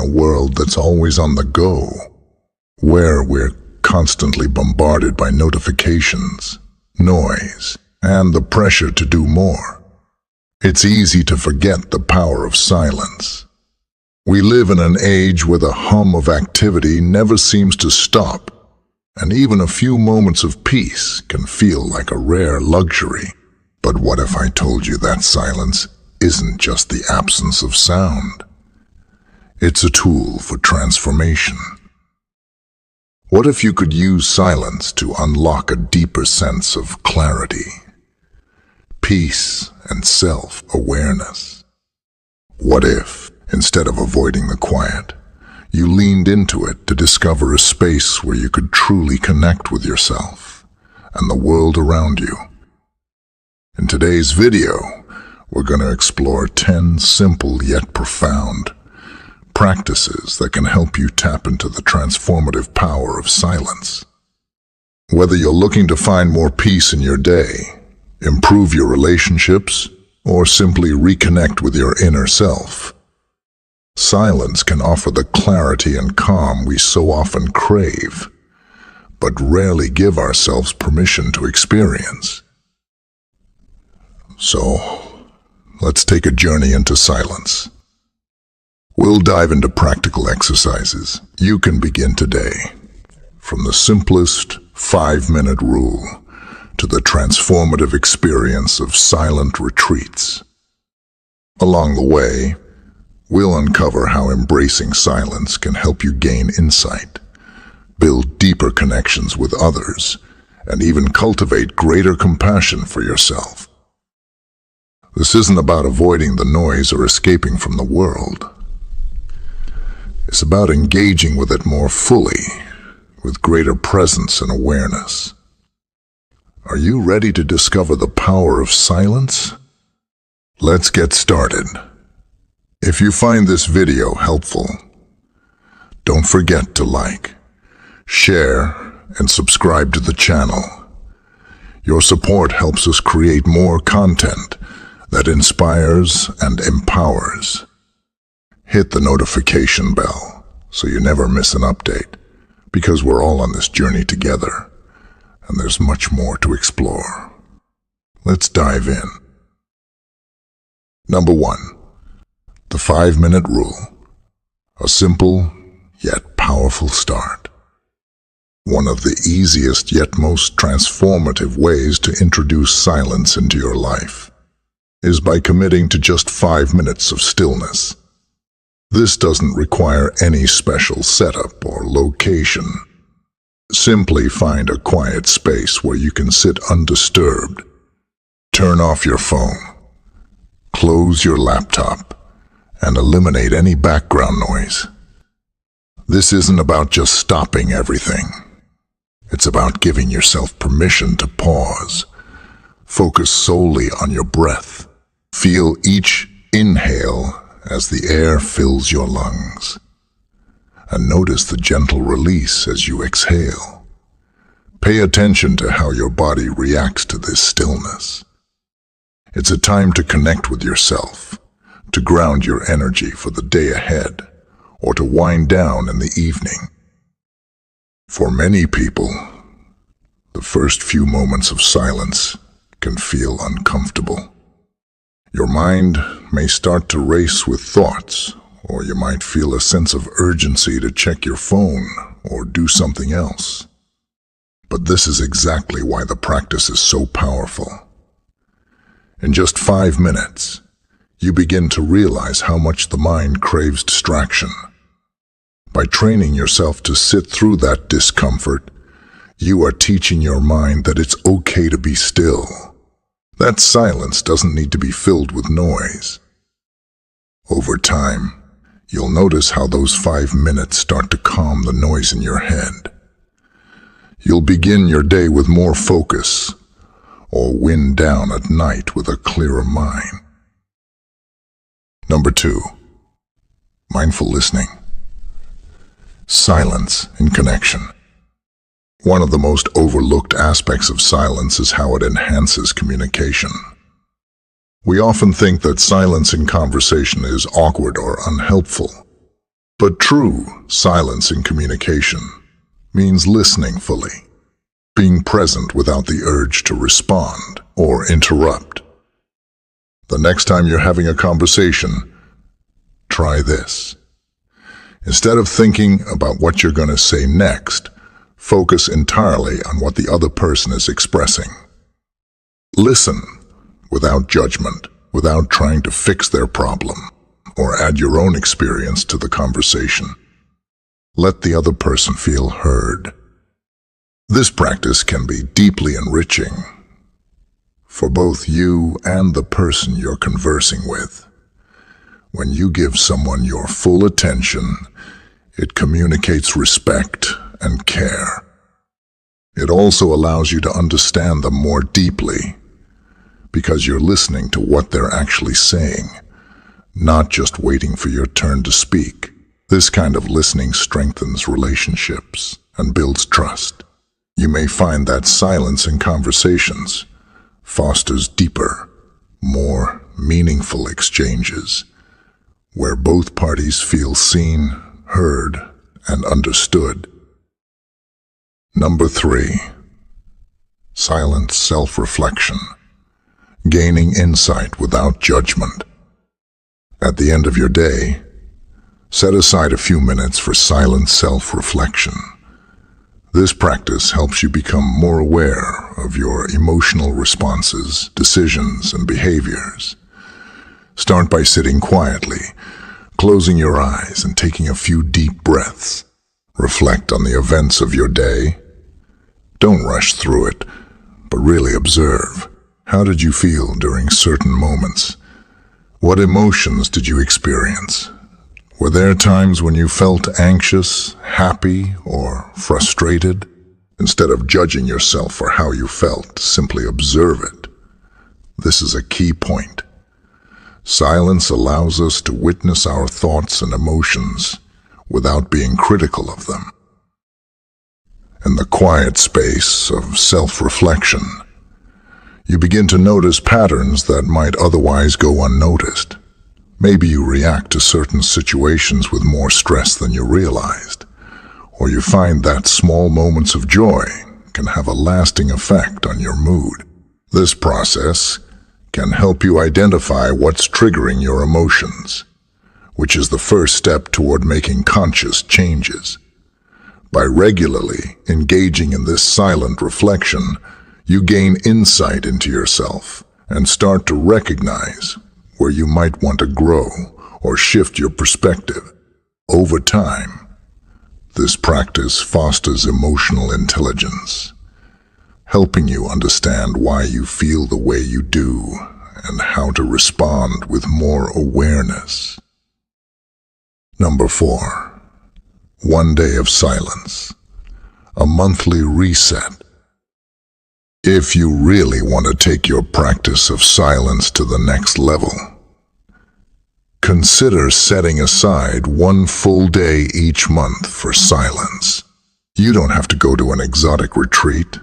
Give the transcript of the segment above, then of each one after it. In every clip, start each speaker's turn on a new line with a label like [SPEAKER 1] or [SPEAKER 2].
[SPEAKER 1] world that's always on the go, where we're constantly bombarded by notifications, noise, and the pressure to do more. It's easy to forget the power of silence. We live in an age where the hum of activity never seems to stop, and even a few moments of peace can feel like a rare luxury. But what if I told you that silence isn't just the absence of sound? It's a tool for transformation. What if you could use silence to unlock a deeper sense of clarity, peace, and self-awareness? What if, instead of avoiding the quiet, you leaned into it to discover a space where you could truly connect with yourself and the world around you? In today's video, we're going to explore 10 simple yet profound practices that can help you tap into the transformative power of silence. Whether you're looking to find more peace in your day, improve your relationships, or simply reconnect with your inner self, silence can offer the clarity and calm we so often crave, but rarely give ourselves permission to experience. So, let's take a journey into silence. We'll dive into practical exercises you can begin today, from the simplest 5-minute rule to the transformative experience of silent retreats. Along the way, we'll uncover how embracing silence can help you gain insight, build deeper connections with others, and even cultivate greater compassion for yourself. This isn't about avoiding the noise or escaping from the world. It's about engaging with it more fully, with greater presence and awareness. Are you ready to discover the power of silence? Let's get started. If you find this video helpful, don't forget to like, share, and subscribe to the channel. Your support helps us create more content that inspires and empowers. Hit the notification bell so you never miss an update, because we're all on this journey together, and there's much more to explore. Let's dive in. Number 1. The 5-minute rule. A simple yet powerful start. One of the easiest yet most transformative ways to introduce silence into your life is by committing to just 5 minutes of stillness. This doesn't require any special setup or location. Simply find a quiet space where you can sit undisturbed. Turn off your phone, close your laptop, and eliminate any background noise. This isn't about just stopping everything. It's about giving yourself permission to pause. Focus solely on your breath. Feel each inhale as the air fills your lungs, and notice the gentle release as you exhale. Pay attention to how your body reacts to this stillness. It's a time to connect with yourself, to ground your energy for the day ahead, or to wind down in the evening. For many people, the first few moments of silence can feel uncomfortable. Your mind may start to race with thoughts, or you might feel a sense of urgency to check your phone or do something else. But this is exactly why the practice is so powerful. In just 5 minutes, you begin to realize how much the mind craves distraction. By training yourself to sit through that discomfort, you are teaching your mind that it's okay to be still. That silence doesn't need to be filled with noise. Over time, you'll notice how those 5 minutes start to calm the noise in your head. You'll begin your day with more focus, or wind down at night with a clearer mind. Number 2. Mindful listening. Silence in connection. One of the most overlooked aspects of silence is how it enhances communication. We often think that silence in conversation is awkward or unhelpful. But true silence in communication means listening fully, being present without the urge to respond or interrupt. The next time you're having a conversation, try this. Instead of thinking about what you're going to say next, focus entirely on what the other person is expressing. Listen without judgment, without trying to fix their problem or add your own experience to the conversation. Let the other person feel heard. This practice can be deeply enriching for both you and the person you're conversing with. When you give someone your full attention, it communicates respect and care. It also allows you to understand them more deeply because you're listening to what they're actually saying, not just waiting for your turn to speak. This kind of listening strengthens relationships and builds trust. You may find that silence in conversations fosters deeper, more meaningful exchanges, where both parties feel seen, heard, and understood. Number 3, silent self-reflection, gaining insight without judgment. At the end of your day, set aside a few minutes for silent self-reflection. This practice helps you become more aware of your emotional responses, decisions, and behaviors. Start by sitting quietly, closing your eyes and taking a few deep breaths. Reflect on the events of your day. Don't rush through it, but really observe. How did you feel during certain moments? What emotions did you experience? Were there times when you felt anxious, happy, or frustrated? Instead of judging yourself for how you felt, simply observe it. This is a key point. Silence allows us to witness our thoughts and emotions without being critical of them. In the quiet space of self-reflection, you begin to notice patterns that might otherwise go unnoticed. Maybe you react to certain situations with more stress than you realized, or you find that small moments of joy can have a lasting effect on your mood. This process can help you identify what's triggering your emotions, which is the first step toward making conscious changes. By regularly engaging in this silent reflection, you gain insight into yourself and start to recognize where you might want to grow or shift your perspective. Over time, this practice fosters emotional intelligence, helping you understand why you feel the way you do and how to respond with more awareness. Number 4, 1 day of silence, a monthly reset. If you really want to take your practice of silence to the next level, consider setting aside 1 full day each month for silence. You don't have to go to an exotic retreat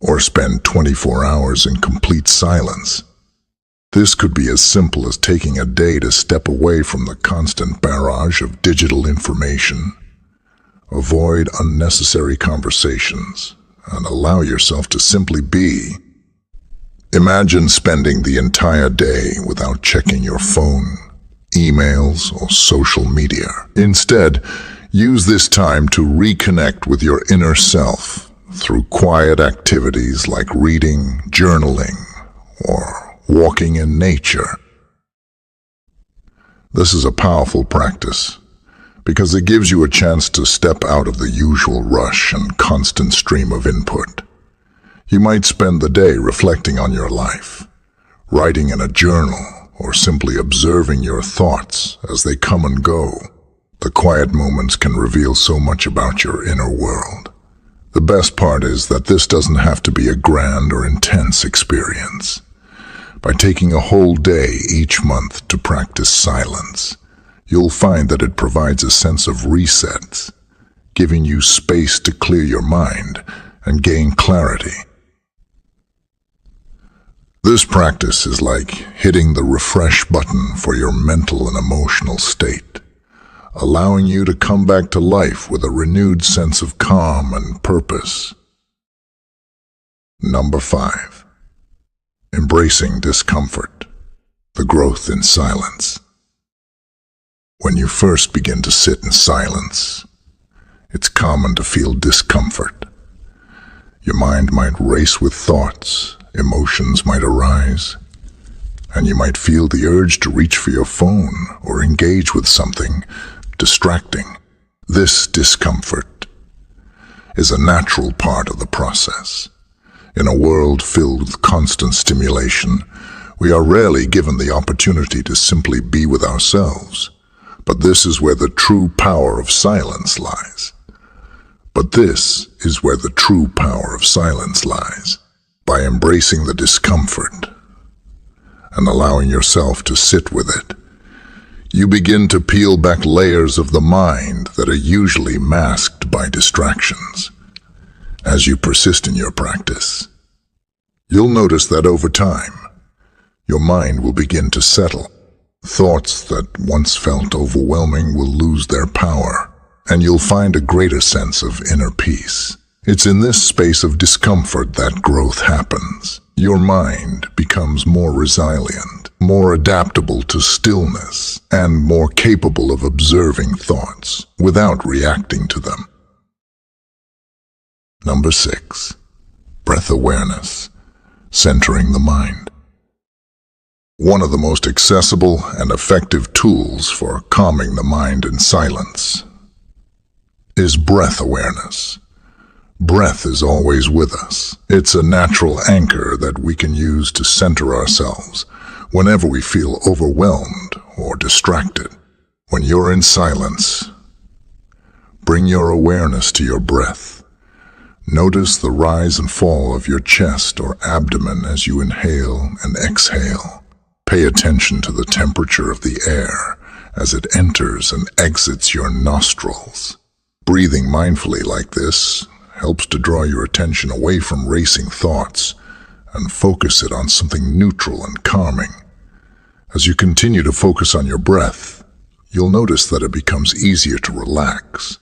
[SPEAKER 1] or spend 24 hours in complete silence. This could be as simple as taking a day to step away from the constant barrage of digital information, avoid unnecessary conversations, and allow yourself to simply be. Imagine spending the entire day without checking your phone, emails, or social media. Instead, use this time to reconnect with your inner self through quiet activities like reading, journaling, or walking in nature. This is a powerful practice because it gives you a chance to step out of the usual rush and constant stream of input. You might spend the day reflecting on your life, writing in a journal, or simply observing your thoughts as they come and go. The quiet moments can reveal so much about your inner world. The best part is that this doesn't have to be a grand or intense experience. By taking a whole day each month to practice silence, you'll find that it provides a sense of reset, giving you space to clear your mind and gain clarity. This practice is like hitting the refresh button for your mental and emotional state, allowing you to come back to life with a renewed sense of calm and purpose. Number 5. Embracing discomfort, the growth in silence. When you first begin to sit in silence, it's common to feel discomfort. Your mind might race with thoughts, emotions might arise, and you might feel the urge to reach for your phone or engage with something distracting. This discomfort is a natural part of the process. In a world filled with constant stimulation, we are rarely given the opportunity to simply be with ourselves. But this is where the true power of silence lies. By embracing the discomfort and allowing yourself to sit with it, you begin to peel back layers of the mind that are usually masked by distractions. As you persist in your practice, you'll notice that over time, your mind will begin to settle. Thoughts that once felt overwhelming will lose their power, and you'll find a greater sense of inner peace. It's in this space of discomfort that growth happens. Your mind becomes more resilient, more adaptable to stillness, and more capable of observing thoughts without reacting to them. Number 6. Breath awareness, centering the mind. One of the most accessible and effective tools for calming the mind in silence is breath awareness. Breath is always with us. It's a natural anchor that we can use to center ourselves whenever we feel overwhelmed or distracted. When you're in silence, bring your awareness to your breath. Notice the rise and fall of your chest or abdomen as you inhale and exhale. Pay attention to the temperature of the air as it enters and exits your nostrils. Breathing mindfully like this helps to draw your attention away from racing thoughts and focus it on something neutral and calming. As you continue to focus on your breath, you'll notice that it becomes easier to relax.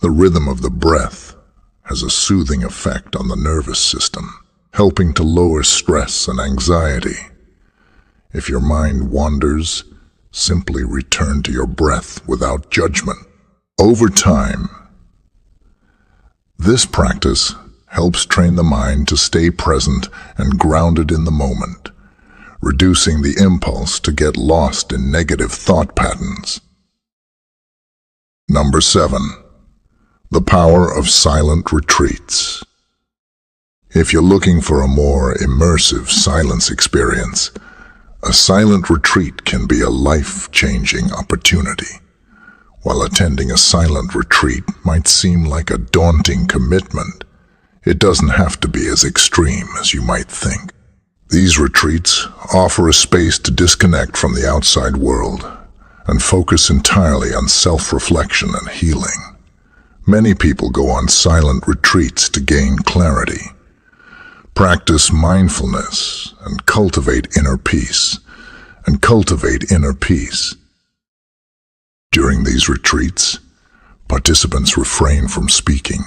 [SPEAKER 1] The rhythm of the breath has a soothing effect on the nervous system, helping to lower stress and anxiety. If your mind wanders, simply return to your breath without judgment. Over time, this practice helps train the mind to stay present and grounded in the moment, reducing the impulse to get lost in negative thought patterns. Number 7. The power of silent retreats. If you're looking for a more immersive silence experience, a silent retreat can be a life-changing opportunity. While attending a silent retreat might seem like a daunting commitment, it doesn't have to be as extreme as you might think. These retreats offer a space to disconnect from the outside world and focus entirely on self-reflection and healing. Many people go on silent retreats to gain clarity, practice mindfulness, and cultivate inner peace. During these retreats, participants refrain from speaking,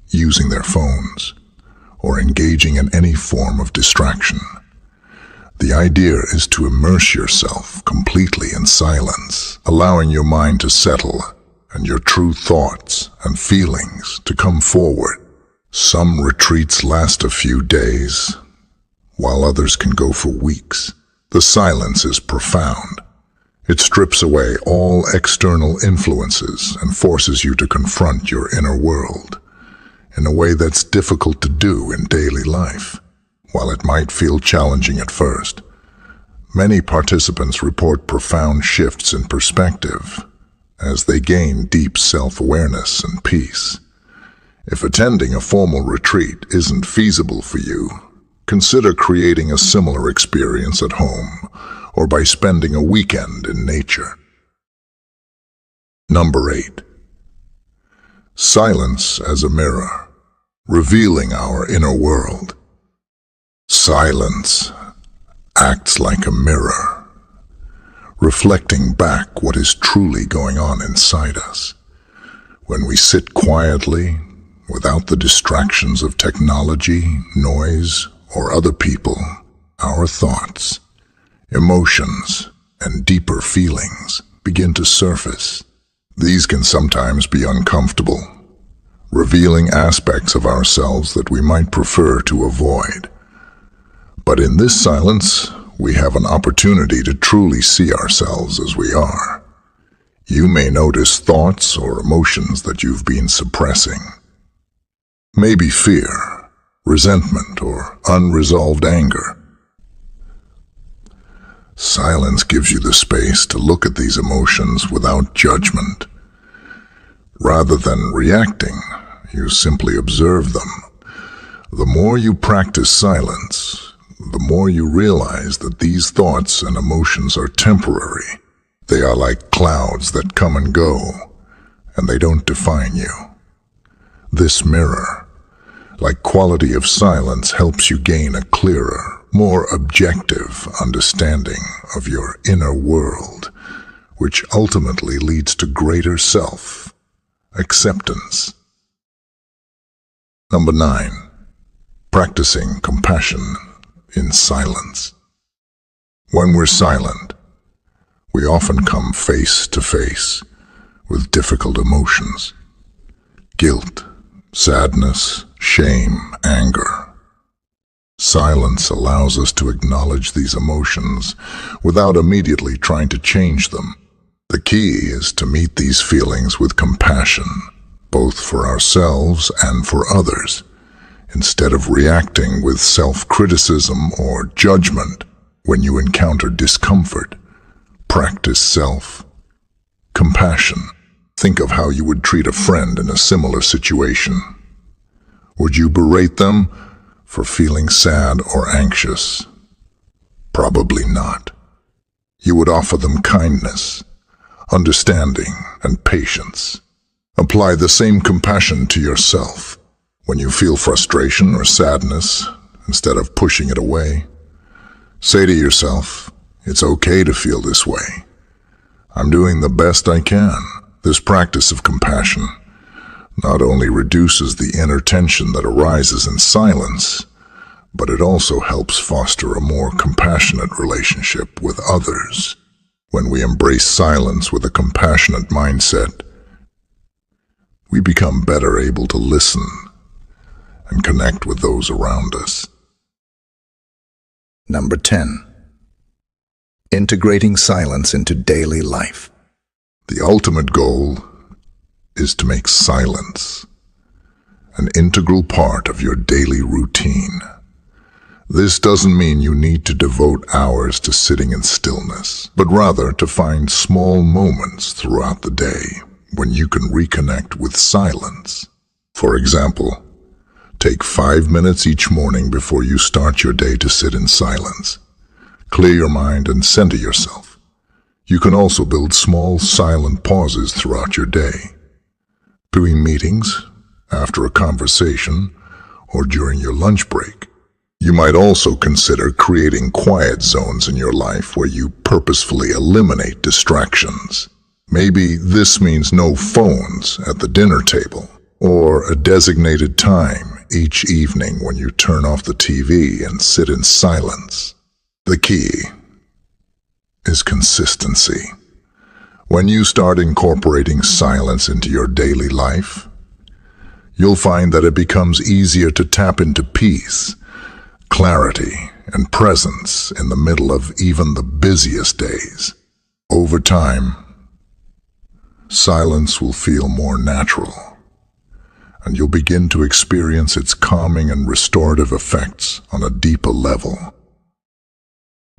[SPEAKER 1] using their phones, or engaging in any form of distraction. The idea is to immerse yourself completely in silence, allowing your mind to settle and your true thoughts and feelings to come forward. Some retreats last a few days, while others can go for weeks. The silence is profound. It strips away all external influences and forces you to confront your inner world in a way that's difficult to do in daily life. While it might feel challenging at first, many participants report profound shifts in perspective as they gain deep self-awareness and peace. If attending a formal retreat isn't feasible for you, consider creating a similar experience at home or by spending a weekend in nature. Number 8. Silence as a mirror, revealing our inner world. Silence acts like a mirror, reflecting back what is truly going on inside us. When we sit quietly, without the distractions of technology, noise, or other people, our thoughts, emotions, and deeper feelings begin to surface. These can sometimes be uncomfortable, revealing aspects of ourselves that we might prefer to avoid. But in this silence, we have an opportunity to truly see ourselves as we are. You may notice thoughts or emotions that you've been suppressing. Maybe fear, resentment, or unresolved anger. Silence gives you the space to look at these emotions without judgment. Rather than reacting, you simply observe them. The more you practice silence, the more you realize that these thoughts and emotions are temporary. They are like clouds that come and go, and they don't define you. This mirror, like quality of silence, helps you gain a clearer, more objective understanding of your inner world, which ultimately leads to greater self-acceptance. Number 9. Practicing compassion in silence. When we're silent, we often come face to face with difficult emotions: guilt, sadness, shame, anger. Silence allows us to acknowledge these emotions without immediately trying to change them. The key is to meet these feelings with compassion, both for ourselves and for others, instead of reacting with self-criticism or judgment. When you encounter discomfort, practice self-compassion. Think of how you would treat a friend in a similar situation. Would you berate them for feeling sad or anxious? Probably not. You would offer them kindness, understanding, and patience. Apply the same compassion to yourself. When you feel frustration or sadness, instead of pushing it away, say to yourself, "It's okay to feel this way. I'm doing the best I can." This practice of compassion not only reduces the inner tension that arises in silence, but it also helps foster a more compassionate relationship with others. When we embrace silence with a compassionate mindset, we become better able to listen and connect with those around us. Number 10. Integrating silence into daily life. The ultimate goal is to make silence an integral part of your daily routine. This doesn't mean you need to devote hours to sitting in stillness, but rather to find small moments throughout the day when you can reconnect with silence. For example, take 5 minutes each morning before you start your day to sit in silence. Clear your mind and center yourself. You can also build small, silent pauses throughout your day, between meetings, after a conversation, or during your lunch break. You might also consider creating quiet zones in your life where you purposefully eliminate distractions. Maybe this means no phones at the dinner table, or a designated time each evening when you turn off the TV and sit in silence. The key is consistency. When you start incorporating silence into your daily life, you'll find that it becomes easier to tap into peace, clarity, and presence in the middle of even the busiest days. Over time, silence will feel more natural, and you'll begin to experience its calming and restorative effects on a deeper level.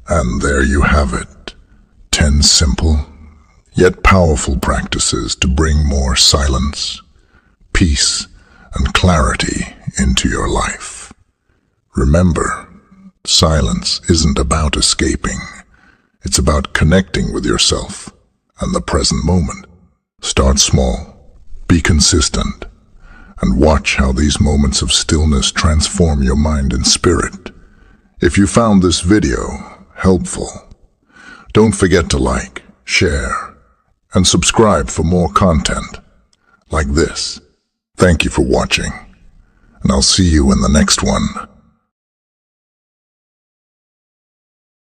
[SPEAKER 1] And there you have it. 10 simple, yet powerful practices to bring more silence, peace, and clarity into your life. Remember, silence isn't about escaping. It's about connecting with yourself and the present moment. Start small, be consistent, and watch how these moments of stillness transform your mind and spirit. If you found this video helpful, Don't forget to like, share, and subscribe for more content like this. Thank you for watching, and I'll see you in the next one.